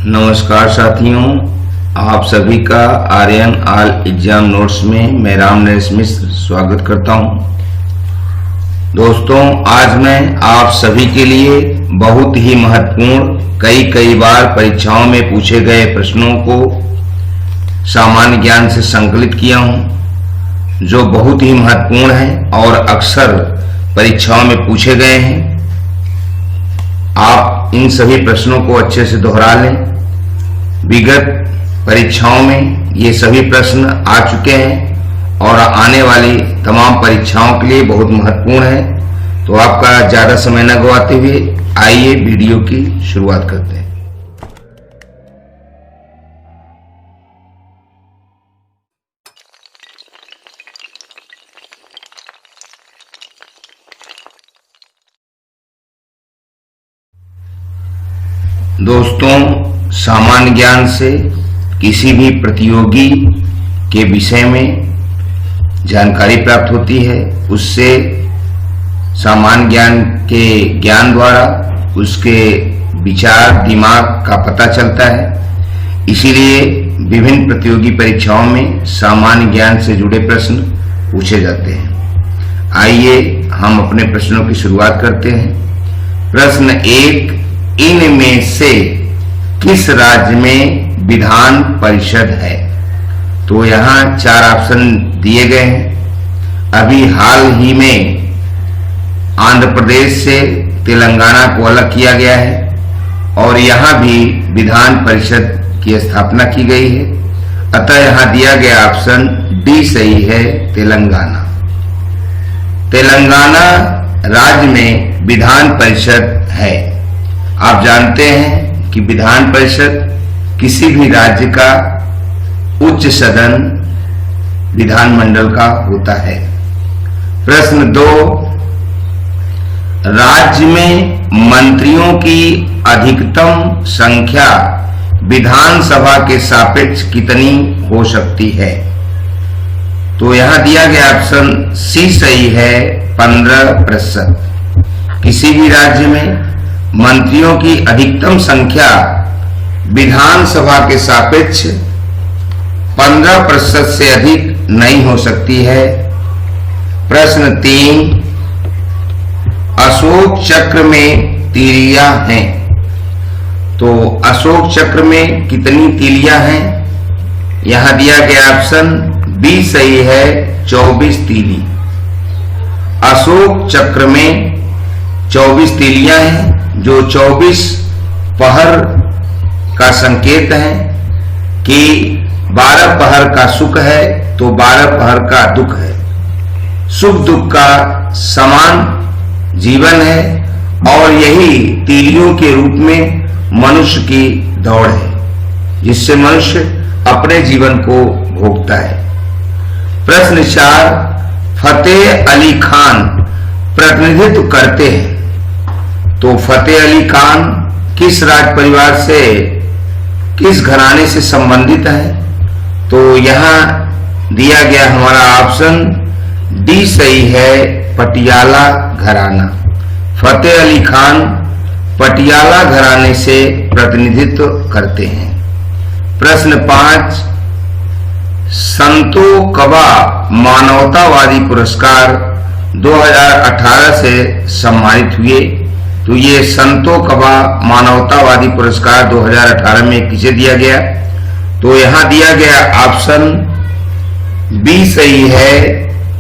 नमस्कार साथियों, आप सभी का आर्यन ऑल एग्जाम नोट्स में मैं राम नरेश मिश्र स्वागत करता हूं। दोस्तों, आज मैं आप सभी के लिए बहुत ही महत्वपूर्ण कई बार परीक्षाओं में पूछे गए प्रश्नों को सामान्य ज्ञान से संकलित किया हूं, जो बहुत ही महत्वपूर्ण है और अक्सर परीक्षाओं में पूछे गए हैं। आप इन सभी प्रश्नों को अच्छे से दोहरा लें। विगत परीक्षाओं में ये सभी प्रश्न आ चुके हैं और आने वाली तमाम परीक्षाओं के लिए बहुत महत्वपूर्ण है। तो आपका ज्यादा समय न गवाते हुए आइए वीडियो की शुरुआत करते हैं। दोस्तों, सामान्य ज्ञान से किसी भी प्रतियोगी के विषय में जानकारी प्राप्त होती है। उससे सामान्य ज्ञान के ज्ञान द्वारा उसके विचार दिमाग का पता चलता है। इसीलिए विभिन्न प्रतियोगी परीक्षाओं में सामान्य ज्ञान से जुड़े प्रश्न पूछे जाते हैं। आइए हम अपने प्रश्नों की शुरुआत करते हैं। प्रश्न 1, इनमें से किस राज्य में विधान परिषद है? तो यहाँ 4 ऑप्शन दिए गए हैं। अभी हाल ही में आंध्र प्रदेश से तेलंगाना को अलग किया गया है और यहाँ भी विधान परिषद की स्थापना की गई है। अतः यहाँ दिया गया ऑप्शन डी सही है, तेलंगाना। तेलंगाना राज्य में विधान परिषद है। आप जानते हैं कि विधान परिषद किसी भी राज्य का उच्च सदन विधानमंडल का होता है। प्रश्न 2, राज्य में मंत्रियों की अधिकतम संख्या विधानसभा के सापेक्ष कितनी हो सकती है? तो यहां दिया गया ऑप्शन सी सही है, 15%। किसी भी राज्य में मंत्रियों की अधिकतम संख्या विधानसभा के सापेक्ष 15% से अधिक नहीं हो सकती है। प्रश्न 3, अशोक चक्र में तीलियां हैं। तो अशोक चक्र में कितनी तीलियां हैं? यहां दिया गया ऑप्शन बी सही है, 24 तीली। अशोक चक्र में 24 तीलियां हैं, जो 24 पहर का संकेत है कि 12 पहर का सुख है तो 12 पहर का दुख है। सुख दुख का समान जीवन है और यही तीलियों के रूप में मनुष्य की दौड़ है, जिससे मनुष्य अपने जीवन को भोगता है। प्रश्न 4, फतेह अली खान प्रतिनिधित्व करते हैं। तो फतेह अली खान किस राज परिवार से, किस घराने से संबंधित है? तो यहां दिया गया हमारा ऑप्शन डी सही है, पटियाला घराना। फतेह अली खान पटियाला घराने से प्रतिनिधित्व करते हैं। प्रश्न 5, संतो कबा मानवतावादी पुरस्कार 2018 से सम्मानित हुए। तो ये संतो कबा मानवतावादी पुरस्कार 2018 में किसे दिया गया? तो यहां दिया गया ऑप्शन बी सही है,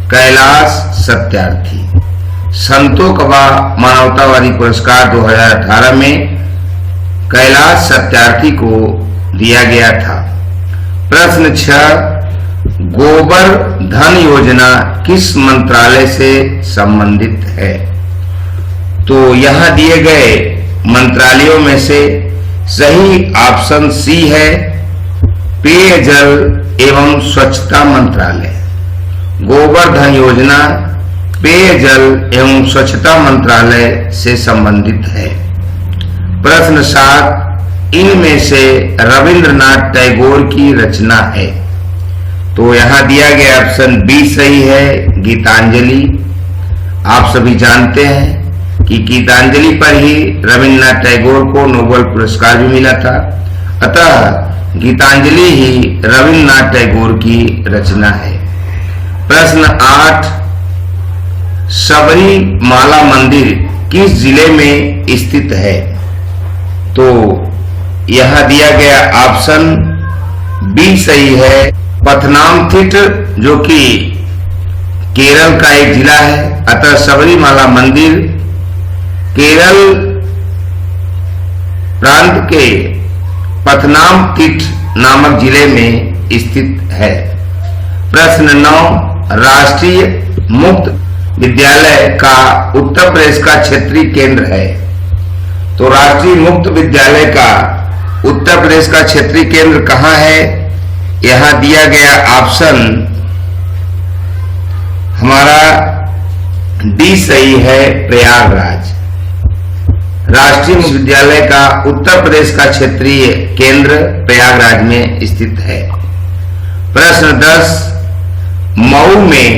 कैलाश सत्यार्थी। संतो कबा मानवतावादी पुरस्कार 2018 में कैलाश सत्यार्थी को दिया गया था। प्रश्न 6, गोबर धन योजना किस मंत्रालय से संबंधित है? तो यहां दिए गए मंत्रालयों में से सही ऑप्शन सी है, पेयजल एवं स्वच्छता मंत्रालय। गोबर धन योजना पेयजल एवं स्वच्छता मंत्रालय से संबंधित है। प्रश्न 7, इनमें से रविंद्रनाथ टैगोर की रचना है। तो यहां दिया गया ऑप्शन बी सही है, गीतांजलि। आप सभी जानते हैं कि गीतांजलि पर ही रविंद्रनाथ टैगोर को नोबेल पुरस्कार भी मिला था अतः गीतांजलि ही रविन्द्रनाथ टैगोर की रचना है। प्रश्न 8, सबरीमाला मंदिर किस जिले में स्थित है? तो यहां दिया गया ऑप्शन बी सही है। पथनामथिट्टा जो कि केरल का एक जिला है, अतः सबरीमाला मंदिर केरल प्रांत के पथनामथिट्टा नामक जिले में स्थित है। प्रश्न 9, राष्ट्रीय मुक्त विद्यालय का उत्तर प्रदेश का क्षेत्रीय केंद्र है। तो राष्ट्रीय मुक्त विद्यालय का उत्तर प्रदेश का क्षेत्रीय केंद्र कहां है? यहां दिया गया ऑप्शन हमारा डी सही है, प्रयागराज। राष्ट्रीय मुक्त विद्यालय का उत्तर प्रदेश का क्षेत्रीय केंद्र प्रयागराज में स्थित है। प्रश्न 10, मऊ में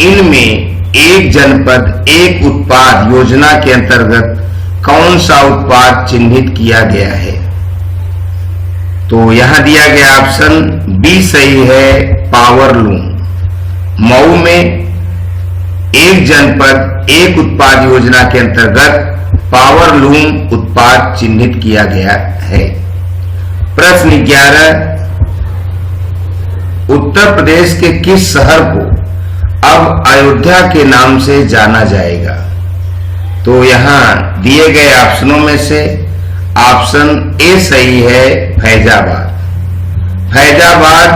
इनमें एक जनपद एक उत्पाद योजना के अंतर्गत कौन सा उत्पाद चिन्हित किया गया है? तो यहां दिया गया ऑप्शन बी सही है, पावर लूम। मऊ में एक जनपद एक उत्पाद योजना के अंतर्गत पावर लूम उत्पाद चिन्हित किया गया है। प्रश्न 11, उत्तर प्रदेश के किस शहर को अब अयोध्या के नाम से जाना जाएगा? तो यहां दिए गए ऑप्शनों में से ऑप्शन ए सही है, फैजाबाद। फैजाबाद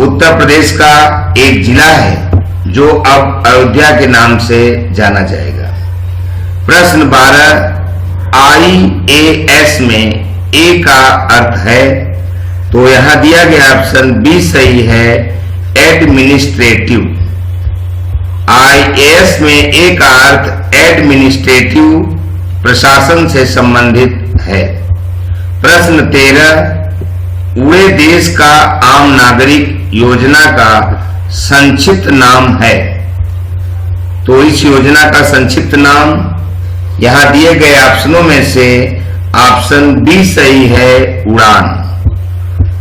उत्तर प्रदेश का एक जिला है जो अब अयोध्या के नाम से जाना जाएगा। प्रश्न 12, IAS में ए का अर्थ है? तो यहां दिया गया ऑप्शन बी सही है, एडमिनिस्ट्रेटिव। IAS में ए का अर्थ एडमिनिस्ट्रेटिव, प्रशासन से संबंधित है। प्रश्न 13, उड़े देश का आम नागरिक योजना का संक्षिप्त नाम है। तो इस योजना का संक्षिप्त नाम यहां दिए गए ऑप्शनों में से ऑप्शन बी सही है, उड़ान।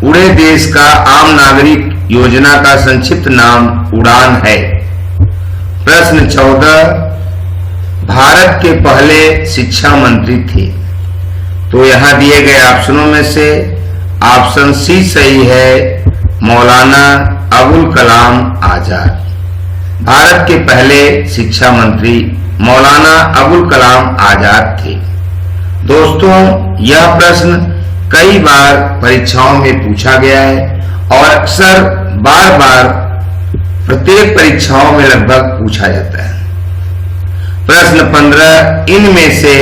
उड़े देश का आम नागरिक योजना का संक्षिप्त नाम उड़ान है। प्रश्न 14, भारत के पहले शिक्षा मंत्री थे। तो यहां दिए गए ऑप्शनों में से ऑप्शन सी सही है, मौलाना अबुल कलाम आजाद। भारत के पहले शिक्षा मंत्री मौलाना अबुल कलाम आजाद थे। दोस्तों, यह प्रश्न कई बार परीक्षाओं में पूछा गया है और अक्सर बार बार प्रत्येक परीक्षाओं में लगभग पूछा जाता है। प्रश्न 15, इनमें से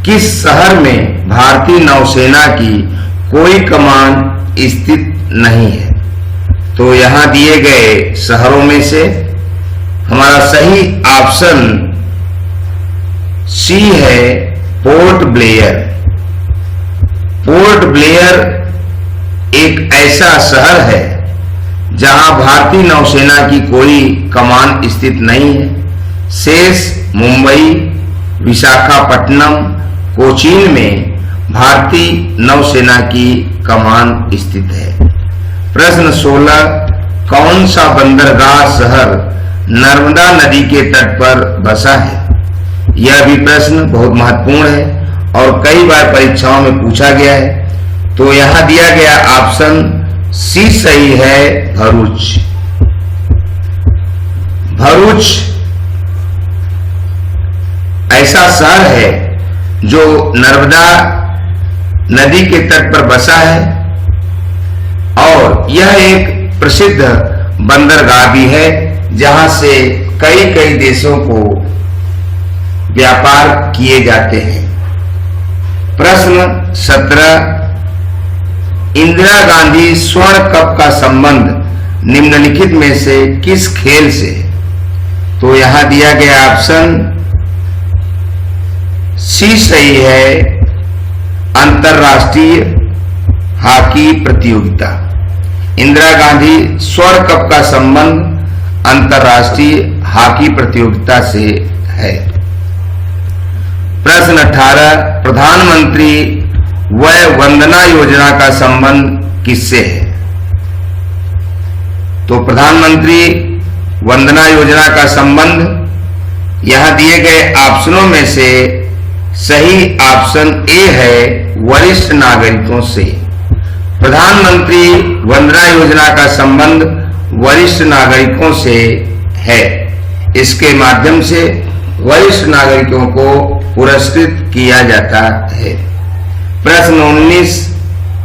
किस शहर में भारतीय नौसेना की कोई कमान स्थित नहीं है? तो यहां दिए गए शहरों में से हमारा सही ऑप्शन सी है, पोर्ट ब्लेयर। पोर्ट ब्लेयर एक ऐसा शहर है जहां भारतीय नौसेना की कोई कमान स्थित नहीं है। शेष मुंबई, विशाखापट्टनम, कोचीन में भारतीय नौसेना की कमान स्थित है। प्रश्न 16, कौन सा बंदरगाह शहर नर्मदा नदी के तट पर बसा है? यह भी प्रश्न बहुत महत्वपूर्ण है और कई बार परीक्षाओं में पूछा गया है। तो यहां दिया गया ऑप्शन सी सही है, भरूच। भरूच ऐसा शहर है जो नर्मदा नदी के तट पर बसा है और यह एक प्रसिद्ध बंदरगाह भी है जहां से कई कई देशों को व्यापार किए जाते हैं। प्रश्न 17, इंदिरा गांधी स्वर्ण कप का संबंध निम्नलिखित में से किस खेल से है? तो यहां दिया गया ऑप्शन सी सही है, अंतरराष्ट्रीय हॉकी प्रतियोगिता। इंदिरा गांधी स्वर्ण कप का संबंध अंतरराष्ट्रीय हॉकी प्रतियोगिता से है। प्रश्न 18, प्रधानमंत्री वह वंदना योजना का संबंध किससे है? तो प्रधानमंत्री वंदना योजना का संबंध यहां दिए गए ऑप्शनों में से सही ऑप्शन ए है, वरिष्ठ नागरिकों से। प्रधानमंत्री वंदना योजना का संबंध वरिष्ठ नागरिकों से है। इसके माध्यम से वरिष्ठ नागरिकों को पुरस्कृत किया जाता है। प्रश्न 19,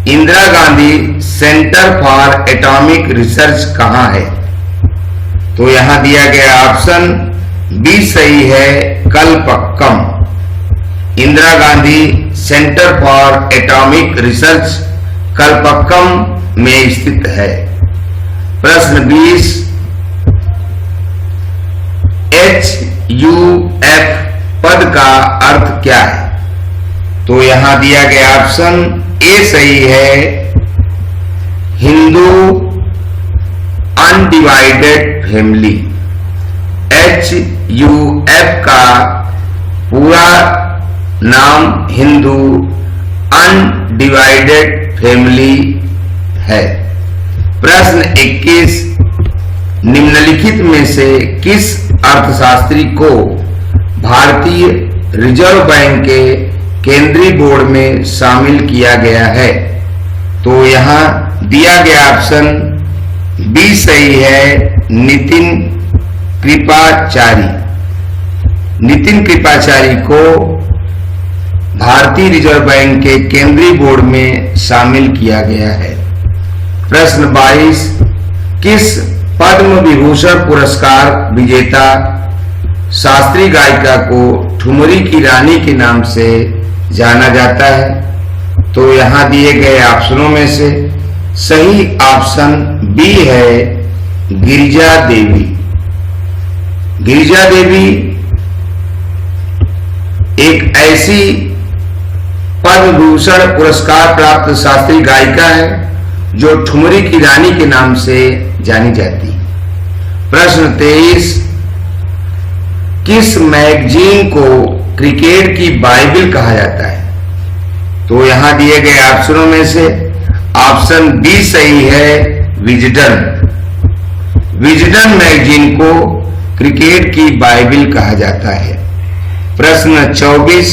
Indira Gandhi centre for atomic research कहां है? तो यहां दिया गया ऑप्शन बी सही है, Kalpakkam. Indira Gandhi centre for atomic research Kalpakkam में स्थित है। प्रश्न 20, HUF पद का अर्थ क्या है? तो यहां दिया गया ऑप्शन ए सही है, हिंदू अनडिवाइडेड फैमिली। HUF का पूरा नाम हिंदू अनडिवाइडेड फैमिली है। प्रश्न 21, निम्नलिखित में से किस अर्थशास्त्री को भारतीय रिजर्व बैंक के केंद्रीय बोर्ड में शामिल किया गया है? तो यहां दिया गया ऑप्शन बी सही है, नितिन कृपाचारी। नितिन कृपाचारी को भारतीय रिजर्व बैंक के केंद्रीय बोर्ड में शामिल किया गया है। प्रश्न 22, किस पद्म विभूषण पुरस्कार विजेता शास्त्रीय गायिका को ठुमरी की रानी के नाम से जाना जाता है? तो यहां दिए गए ऑप्शनों में से सही ऑप्शन बी है, गिरिजा देवी। गिरिजा देवी एक ऐसी पद्म विभूषण पुरस्कार प्राप्त शास्त्रीय गायिका है जो ठुमरी की रानी के नाम से जानी जाती है। प्रश्न 23, किस मैगजीन को क्रिकेट की बाइबल कहा जाता है? तो यहां दिए गए ऑप्शनों में से ऑप्शन बी सही है, विजडन। विजडन मैगजीन को क्रिकेट की बाइबल कहा जाता है। प्रश्न 24,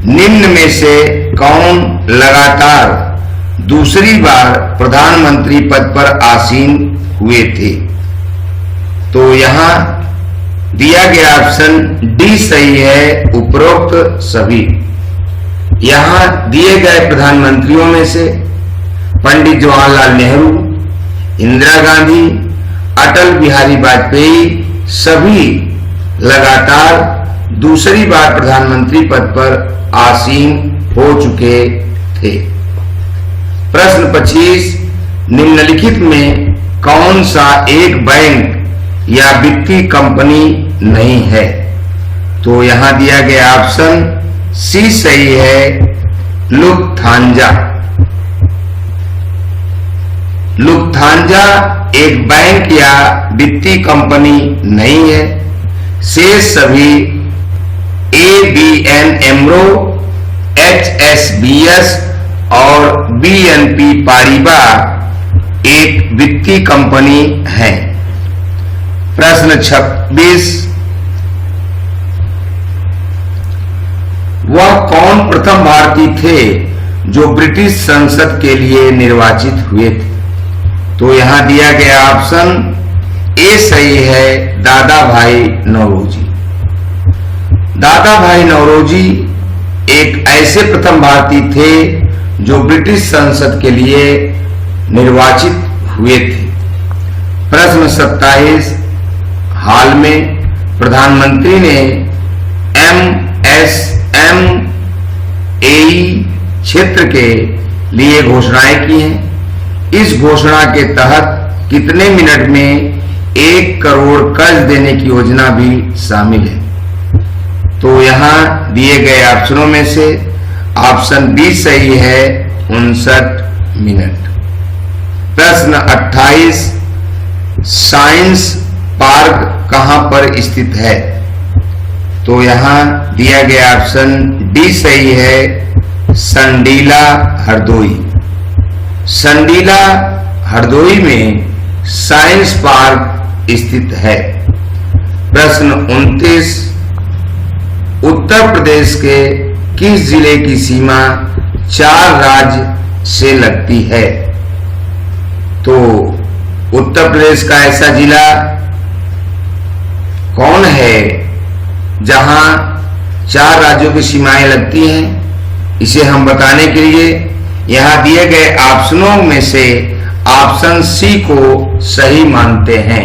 निम्न में से कौन लगातार दूसरी बार प्रधानमंत्री पद पर आसीन हुए थे? तो यहां दिया गया ऑप्शन डी सही है, उपरोक्त सभी। यहां दिए गए प्रधानमंत्रियों में से पंडित जवाहरलाल नेहरू, इंदिरा गांधी, अटल बिहारी वाजपेयी सभी लगातार दूसरी बार प्रधानमंत्री पद पर आसीन हो चुके थे। प्रश्न 25, निम्नलिखित में कौन सा एक बैंक या वित्तीय कंपनी नहीं है? तो यहां दिया गया ऑप्शन सी सही है, लुफ्थांजा। लुफ्थांजा एक बैंक या वित्तीय कंपनी नहीं है। शेष सभी ABN एमरो, HSBC और BNP पारिबा एक वित्तीय कंपनी है। प्रश्न 26, वह कौन प्रथम भारतीय थे जो ब्रिटिश संसद के लिए निर्वाचित हुए थे? तो यहां दिया गया ऑप्शन ए सही है, दादा भाई नौरोजी। दादा भाई नौरोजी एक ऐसे प्रथम भारतीय थे जो ब्रिटिश संसद के लिए निर्वाचित हुए थे। प्रश्न 27, हाल में प्रधानमंत्री ने MSME क्षेत्र के लिए घोषणाएं की हैं। इस घोषणा के तहत कितने मिनट में 1 करोड़ कर्ज देने की योजना भी शामिल है? तो यहां दिए गए ऑप्शनों में से ऑप्शन बी सही है, 59 मिनट। प्रश्न 28, साइंस पार्क कहां पर स्थित है? तो यहां दिया गया ऑप्शन डी सही है, संडीला हरदोई। संडीला हरदोई में साइंस पार्क स्थित है। प्रश्न 29, उत्तर प्रदेश के किस जिले की सीमा 4 राज्य से लगती है? तो उत्तर प्रदेश का ऐसा जिला कौन है जहां 4 राज्यों की सीमाएं लगती हैं? इसे हम बताने के लिए यहां दिए गए ऑप्शनों में से ऑप्शन सी को सही मानते हैं।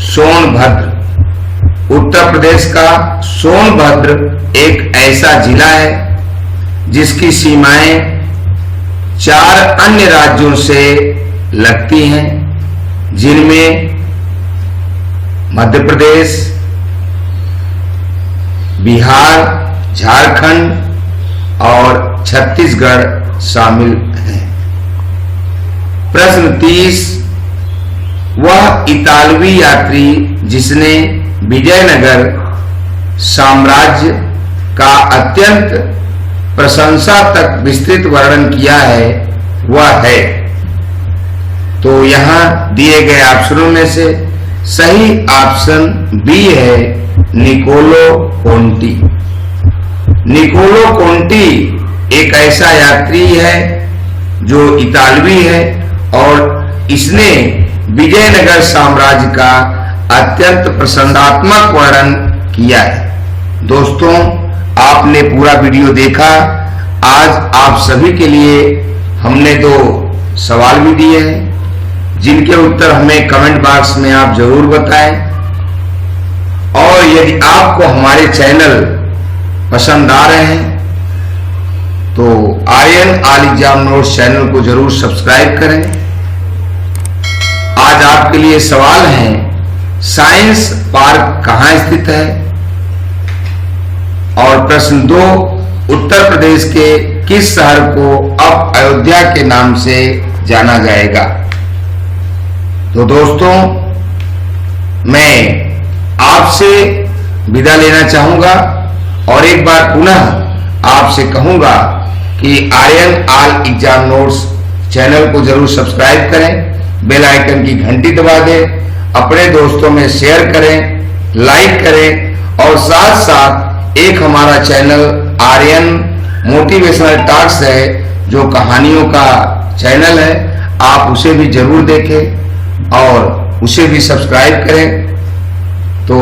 सोनभद्र। उत्तर प्रदेश का सोनभद्र एक ऐसा जिला है जिसकी सीमाएं 4 अन्य राज्यों से लगती हैं, जिनमें मध्य प्रदेश, बिहार, झारखंड और छत्तीसगढ़ शामिल हैं। प्रश्न 30, वह इतालवी यात्री जिसने विजयनगर साम्राज्य का अत्यंत प्रशंसा तक विस्तृत वर्णन किया है वह है? तो यहां दिए गए ऑप्शनों में से सही ऑप्शन बी है, निकोलो कोंटी। निकोलो कोंटी एक ऐसा यात्री है जो इतालवी है और इसने विजयनगर साम्राज्य का अत्यंत प्रशंसात्मक वर्णन किया है। दोस्तों, आपने पूरा वीडियो देखा। आज आप सभी के लिए हमने 2 सवाल भी दिए हैं, जिनके उत्तर हमें कमेंट बॉक्स में आप जरूर बताएं। और यदि आपको हमारे चैनल पसंद आ रहे हैं तो Aryan all exam notes channel को जरूर सब्सक्राइब करें। आज आपके लिए सवाल है, साइंस पार्क कहां स्थित है? और प्रश्न 2, उत्तर प्रदेश के किस शहर को अब अयोध्या के नाम से जाना जाएगा? तो दोस्तों, मैं आपसे विदा लेना चाहूंगा और एक बार पुनः आपसे कहूंगा कि Aryan all exam notes channel को जरूर सब्सक्राइब करें, बेल आइकन की घंटी दबा दें, अपने दोस्तों में शेयर करें, लाइक करें और साथ साथ एक हमारा चैनल आर्यन मोटिवेशनल टॉक्स है जो कहानियों का चैनल है, आप उसे भी जरूर देखें और उसे भी सब्सक्राइब करें। तो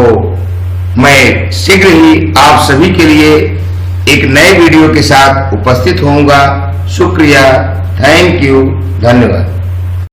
मैं शीघ्र ही आप सभी के लिए एक नए वीडियो के साथ उपस्थित होऊंगा। शुक्रिया, थैंक यू, धन्यवाद।